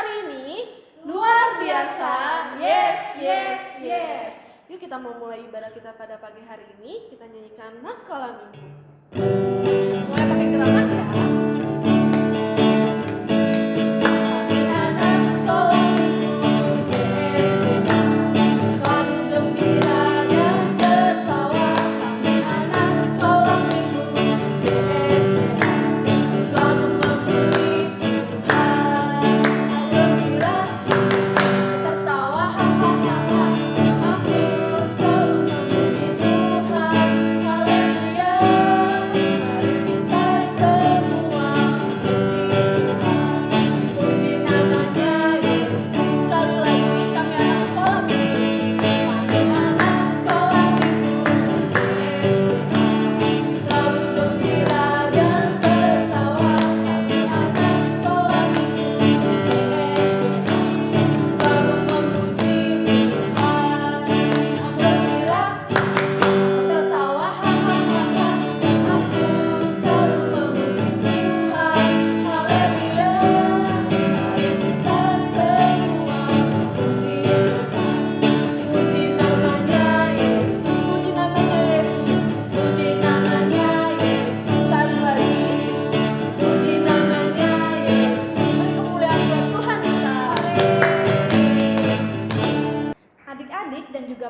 hari ini luar biasa. Yes, yes, yes. Yuk kita mau mulai ibadah kita pada pagi hari ini. Kita nyanyikan Naskala Minggu. Semuanya pakai gerakan ya.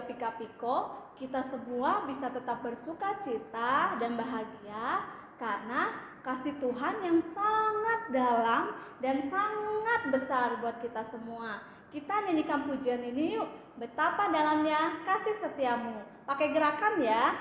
Pika-piko, kita semua bisa tetap bersuka cita dan bahagia karena kasih Tuhan yang sangat dalam dan sangat besar buat kita semua. Kita nyanyikan pujian ini yuk, betapa dalamnya kasih setiamu. Pakai gerakan ya.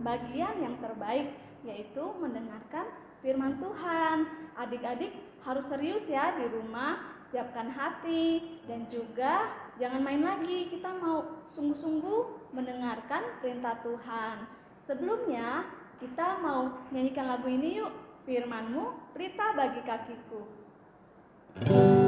Bagian yang terbaik yaitu mendengarkan firman Tuhan. Adik-adik harus serius ya di rumah, siapkan hati dan juga jangan main lagi. Kita mau sungguh-sungguh mendengarkan perintah Tuhan. Sebelumnya kita mau nyanyikan lagu ini yuk. Firman-Mu pelita bagi kakiku. Firman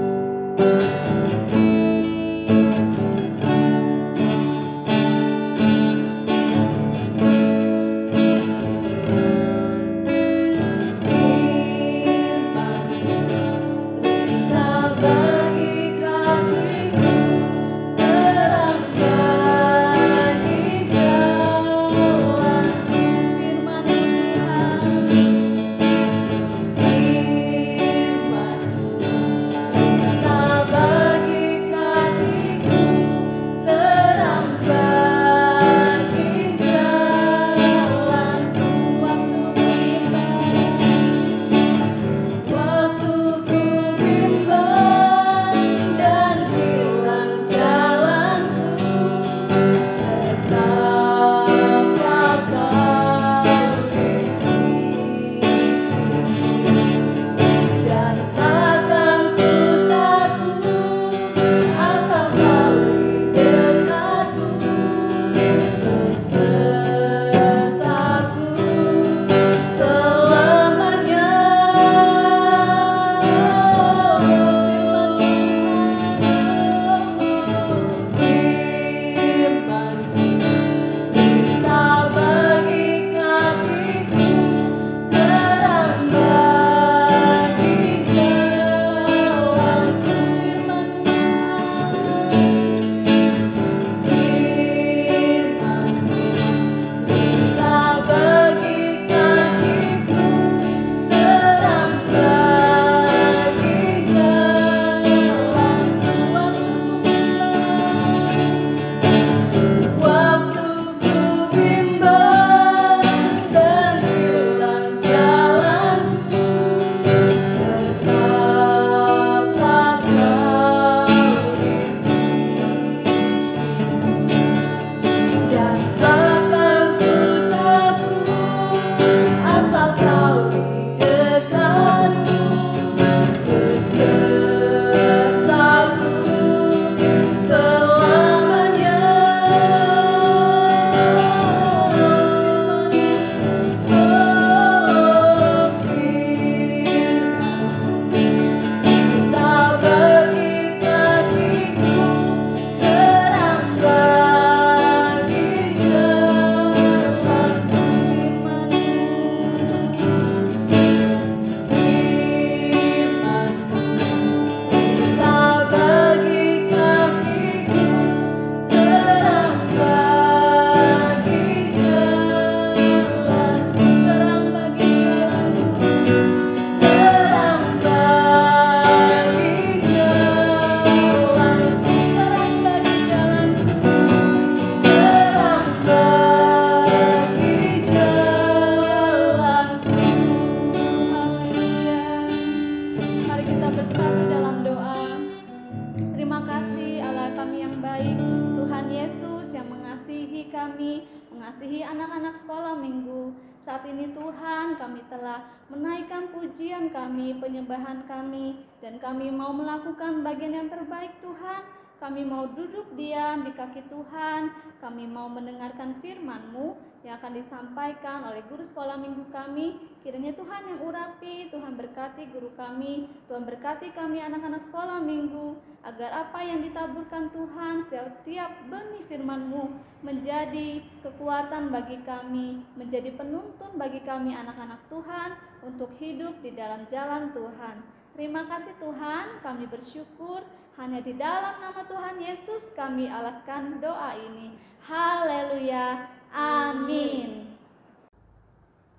kami, mengasihi anak-anak sekolah minggu. Saat ini Tuhan, kami telah menaikkan pujian kami, penyembahan kami, dan kami mau melakukan bagian yang terbaik Tuhan. Kami mau duduk diam di kaki Tuhan, kami mau mendengarkan firman-Mu yang akan disampaikan oleh guru sekolah minggu kami. Kiranya Tuhan yang urapi, Tuhan berkati guru kami, Tuhan berkati kami anak-anak sekolah minggu, agar apa yang ditaburkan Tuhan, setiap benih firman-Mu menjadi kekuatan bagi kami, menjadi penuntun bagi kami anak-anak Tuhan untuk hidup di dalam jalan Tuhan. Terima kasih Tuhan, kami bersyukur. Hanya di dalam nama Tuhan Yesus kami alaskan doa ini. Haleluya. Amin.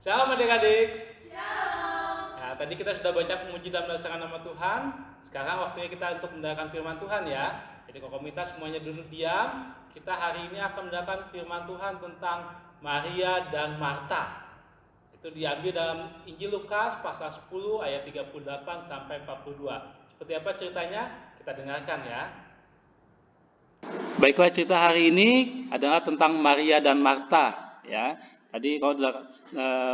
Shalom adik-adik. Shalom. Nah, tadi kita sudah baca memuji dan merasakan nama Tuhan. Sekarang waktunya kita untuk mendengarkan firman Tuhan ya. Jadi komunitas semuanya duduk diam. Kita hari ini akan mendengarkan firman Tuhan tentang Maria dan Marta. Itu diambil dalam Injil Lukas pasal 10 ayat 38 sampai 42. Seperti apa ceritanya? Kita dengarkan ya. Baiklah, cerita hari ini adalah tentang Maria dan Marta ya. Tadi kalau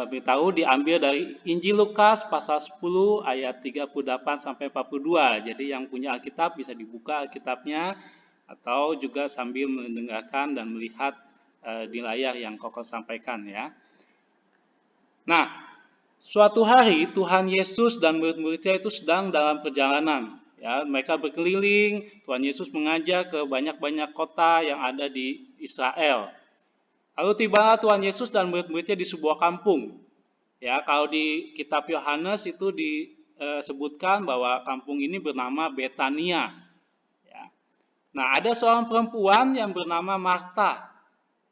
tahu diambil dari Injil Lukas pasal 10 ayat 38 sampai 42. Jadi yang punya Alkitab bisa dibuka Alkitabnya atau juga sambil mendengarkan dan melihat di layar yang Koko sampaikan ya. Nah, suatu hari Tuhan Yesus dan murid-muridnya itu sedang dalam perjalanan. Ya, mereka berkeliling, Tuhan Yesus mengajar ke banyak-banyak kota yang ada di Israel. Lalu tibalah Tuhan Yesus dan murid-muridnya di sebuah kampung. Ya, kalau di kitab Yohanes itu disebutkan bahwa kampung ini bernama Betania. Ya. Nah, ada seorang perempuan yang bernama Marta.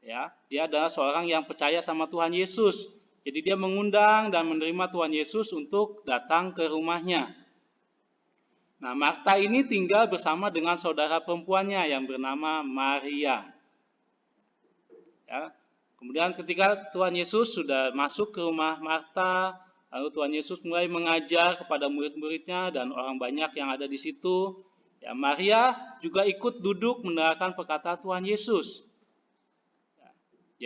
Ya, dia adalah seorang yang percaya sama Tuhan Yesus. Jadi dia mengundang dan menerima Tuhan Yesus untuk datang ke rumahnya. Nah, Marta ini tinggal bersama dengan saudara perempuannya yang bernama Maria. Ya. Kemudian ketika Tuhan Yesus sudah masuk ke rumah Marta, lalu Tuhan Yesus mulai mengajar kepada murid-muridnya dan orang banyak yang ada di situ. Ya, Maria juga ikut duduk mendengarkan perkataan Tuhan Yesus. Ya.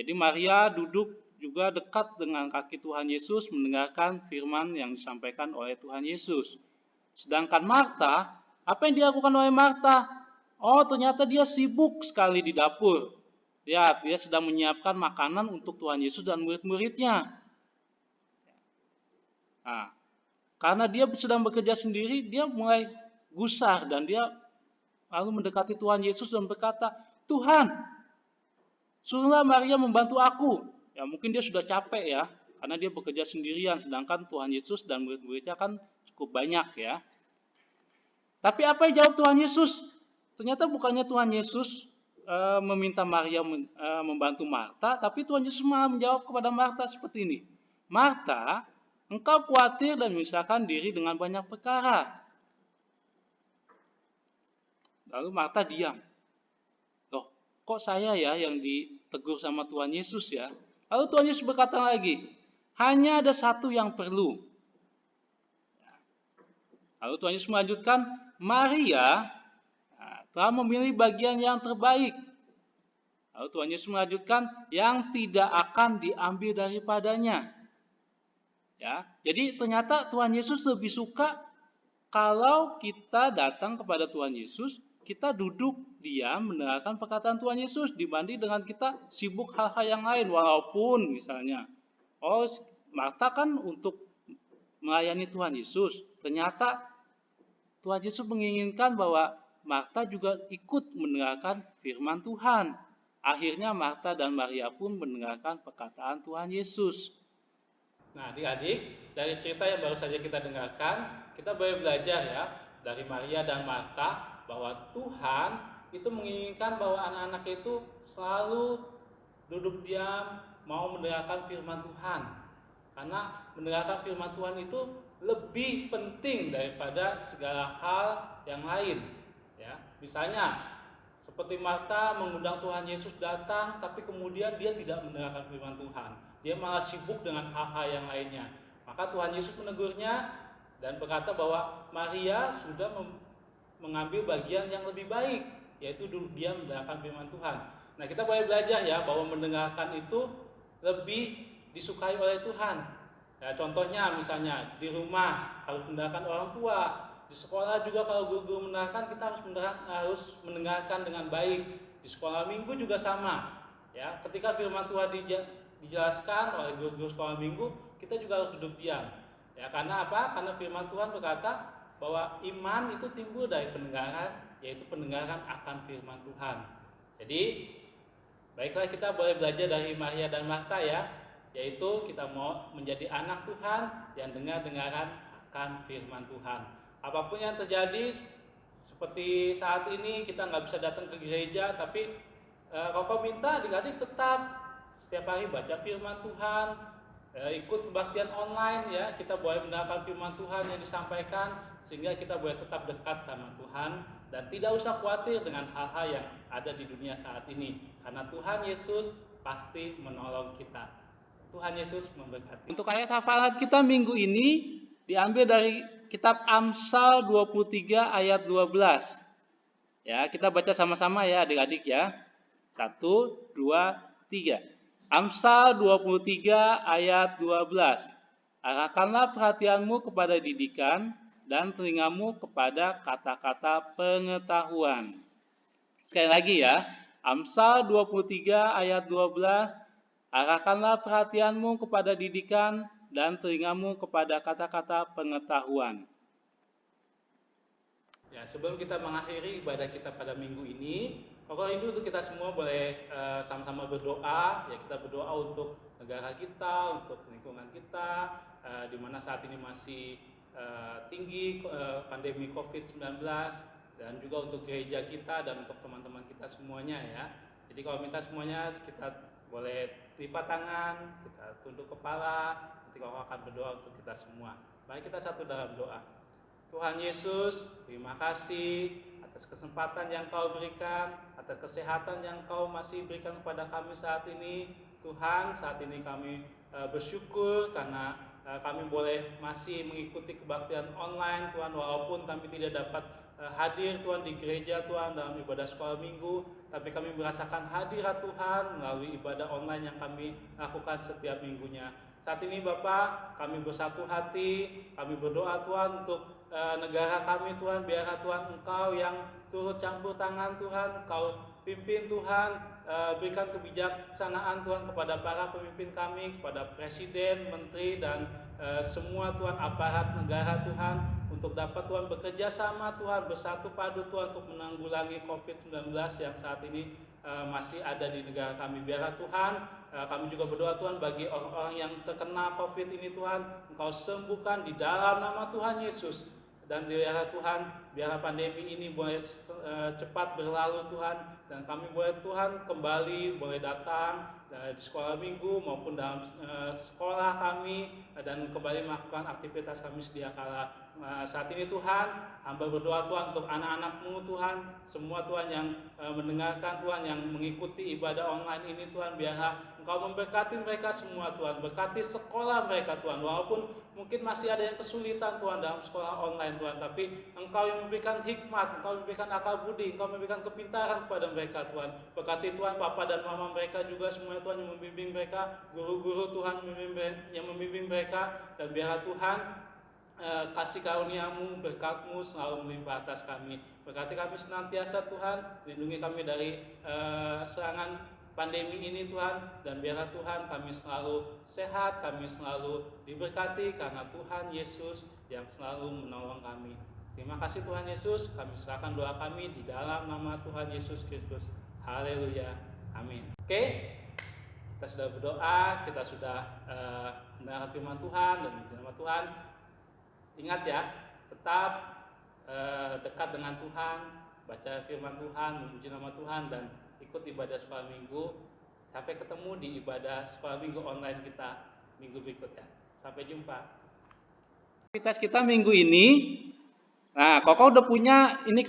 Jadi Maria duduk juga dekat dengan kaki Tuhan Yesus mendengarkan firman yang disampaikan oleh Tuhan Yesus. Sedangkan Marta, apa yang dilakukan oleh Marta? Oh, ternyata dia sibuk sekali di dapur. Lihat, dia sedang menyiapkan makanan untuk Tuhan Yesus dan murid-muridnya. Nah, karena dia sedang bekerja sendiri, dia mulai gusar dan dia lalu mendekati Tuhan Yesus dan berkata, Tuhan, suruhlah Maria membantu aku. Ya, mungkin dia sudah capek ya, karena dia bekerja sendirian, sedangkan Tuhan Yesus dan murid-muridnya kan cukup banyak ya. Tapi apa yang jawab Tuhan Yesus? Ternyata bukannya Tuhan Yesus meminta Maria membantu Marta, tapi Tuhan Yesus malah menjawab kepada Marta seperti ini. Marta, engkau khawatir dan memisahkan diri dengan banyak perkara. Lalu Marta diam. Loh, kok saya ya yang ditegur sama Tuhan Yesus ya? Lalu Tuhan Yesus berkata lagi, hanya ada satu yang perlu. Lalu Tuhan Yesus melanjutkan, Maria telah memilih bagian yang terbaik. Lalu Tuhan Yesus melanjutkan, yang tidak akan diambil daripadanya. Ya, jadi ternyata Tuhan Yesus lebih suka kalau kita datang kepada Tuhan Yesus, kita duduk diam mendengarkan perkataan Tuhan Yesus dibanding dengan kita sibuk hal-hal yang lain. Walaupun misalnya, Marta kan untuk melayani Tuhan Yesus. Ternyata Tuhan Yesus menginginkan bahwa Marta juga ikut mendengarkan firman Tuhan. Akhirnya Marta dan Maria pun mendengarkan perkataan Tuhan Yesus. Nah, adik-adik, dari cerita yang baru saja kita dengarkan, kita boleh belajar ya dari Maria dan Marta bahwa Tuhan itu menginginkan bahwa anak-anak itu selalu duduk diam, mau mendengarkan firman Tuhan. Karena mendengarkan firman Tuhan itu lebih penting daripada segala hal yang lain. Ya, misalnya seperti Marta mengundang Tuhan Yesus datang, tapi kemudian dia tidak mendengarkan firman Tuhan. Dia malah sibuk dengan hal-hal yang lainnya. Maka Tuhan Yesus menegurnya dan berkata bahwa Maria sudah mengambil bagian yang lebih baik, yaitu duduk diam mendengarkan firman Tuhan. Nah, kita boleh belajar ya bahwa mendengarkan itu lebih disukai oleh Tuhan. Ya, contohnya misalnya di rumah harus mendengarkan orang tua, di sekolah juga kalau guru-guru mendengarkan kita harus mendengarkan dengan baik. Di sekolah minggu juga sama. Ya, ketika firman Tuhan dijelaskan oleh guru-guru sekolah minggu, kita juga harus duduk diam. Ya, karena apa? Karena firman Tuhan berkata bahwa iman itu timbul dari pendengaran, yaitu pendengaran akan firman Tuhan. Jadi, baiklah kita boleh belajar dari Maria dan Marta ya, yaitu kita mau menjadi anak Tuhan yang dengar-dengaran akan firman Tuhan. Apapun yang terjadi, seperti saat ini kita nggak bisa datang ke gereja, tapi Koko minta adik-adik tetap setiap hari baca firman Tuhan, ikut kebaktian online ya, kita boleh mendengarkan firman Tuhan yang disampaikan sehingga kita boleh tetap dekat sama Tuhan dan tidak usah khawatir dengan hal-hal yang ada di dunia saat ini karena Tuhan Yesus pasti menolong kita. Tuhan Yesus memberkati. Untuk ayat hafalan kita minggu ini diambil dari kitab Amsal 23 ayat 12. Ya, kita baca sama-sama ya adik-adik ya. 1, 2, 3. Amsal 23 ayat 12. Arahkanlah perhatianmu kepada didikan dan telingamu kepada kata-kata pengetahuan. Sekali lagi ya, Amsal 23 ayat 12. Arahkanlah perhatianmu kepada didikan dan telingamu kepada kata-kata pengetahuan. Ya, sebelum kita mengakhiri ibadah kita pada minggu ini, Koko rindu untuk kita semua boleh sama-sama berdoa. Ya, kita berdoa untuk negara kita, untuk lingkungan kita, di mana saat ini masih tinggi pandemi COVID-19, dan juga untuk gereja kita dan untuk teman-teman kita semuanya ya. Jadi kalau minta semuanya kita boleh lipat tangan, kita tunduk kepala, nanti Koko akan berdoa untuk kita semua. Mari kita satu dalam doa. Tuhan Yesus, terima kasih atas kesempatan yang Kau berikan, atas kesehatan yang Kau masih berikan kepada kami saat ini. Tuhan, saat ini kami bersyukur karena kami boleh masih mengikuti kebaktian online Tuhan, walaupun kami tidak dapat hadir Tuhan di gereja Tuhan dalam ibadah sekolah minggu, tapi kami merasakan hadirat Tuhan melalui ibadah online yang kami lakukan setiap minggunya. Saat ini Bapak, kami bersatu hati, kami berdoa Tuhan untuk negara kami Tuhan, biarlah Tuhan Engkau yang turut campur tangan Tuhan, Engkau pimpin Tuhan, berikan kebijaksanaan Tuhan kepada para pemimpin kami, kepada presiden, menteri dan semua Tuhan aparat negara Tuhan, untuk dapat Tuhan bekerja sama Tuhan, bersatu padu Tuhan untuk menanggulangi COVID-19 yang saat ini masih ada di negara kami. Biarlah Tuhan, kami juga berdoa Tuhan bagi orang-orang yang terkena COVID ini Tuhan, Engkau sembuhkan di dalam nama Tuhan Yesus. Dan biarlah Tuhan, biarlah pandemi ini boleh cepat berlalu Tuhan, dan kami boleh Tuhan kembali boleh datang di sekolah minggu maupun dalam sekolah kami, dan kembali melakukan aktivitas kami sedia kala. Saat ini Tuhan, hamba berdoa Tuhan untuk anak-anak-Mu Tuhan, semua Tuhan yang mendengarkan Tuhan, yang mengikuti ibadah online ini Tuhan, biarlah Engkau memberkati mereka semua Tuhan, berkati sekolah mereka Tuhan, walaupun mungkin masih ada yang kesulitan Tuhan dalam sekolah online Tuhan, tapi Engkau yang memberikan hikmat, Engkau memberikan akal budi, Engkau memberikan kepintaran kepada mereka Tuhan. Berkati Tuhan Papa dan Mama mereka juga semuanya Tuhan yang membimbing mereka, guru-guru Tuhan yang membimbing mereka, dan biarlah Tuhan kasih karunia-Mu, berkat-Mu selalu melimpah atas kami. Berkati kami senantiasa Tuhan, lindungi kami dari serangan pandemi ini Tuhan, dan biarlah Tuhan kami selalu sehat, kami selalu diberkati karena Tuhan Yesus yang selalu menolong kami. Terima kasih Tuhan Yesus, kami serahkan doa kami di dalam nama Tuhan Yesus Kristus. Haleluya, amin. Oke, kita sudah berdoa, kita sudah mendengar firman Tuhan dan nama Tuhan. Ingat ya, tetap dekat dengan Tuhan, baca firman Tuhan, memuji nama Tuhan, dan ikut ibadah sekolah minggu. Sampai ketemu di ibadah sekolah minggu online kita minggu berikutnya. Sampai jumpa. Aktivitas kita minggu ini, nah Koko udah punya ini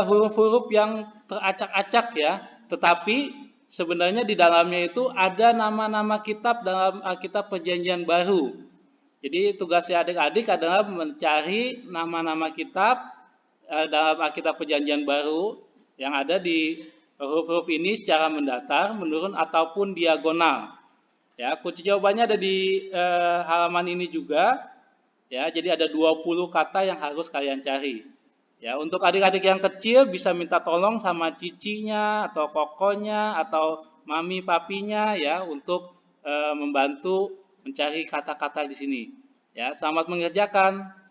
huruf-huruf yang teracak-acak ya. Tetapi sebenarnya di dalamnya itu ada nama-nama kitab dalam Alkitab Perjanjian Baru. Jadi tugasnya adik-adik adalah mencari nama-nama kitab dalam Alkitab Perjanjian Baru yang ada di huruf-huruf ini secara mendatar, menurun ataupun diagonal. Ya, kunci jawabannya ada di halaman ini juga. Ya, jadi ada 20 kata yang harus kalian cari. Ya, untuk adik-adik yang kecil bisa minta tolong sama cicinya atau kokonya atau mami papinya ya untuk membantu mencari kata-kata di sini. Ya, selamat mengerjakan.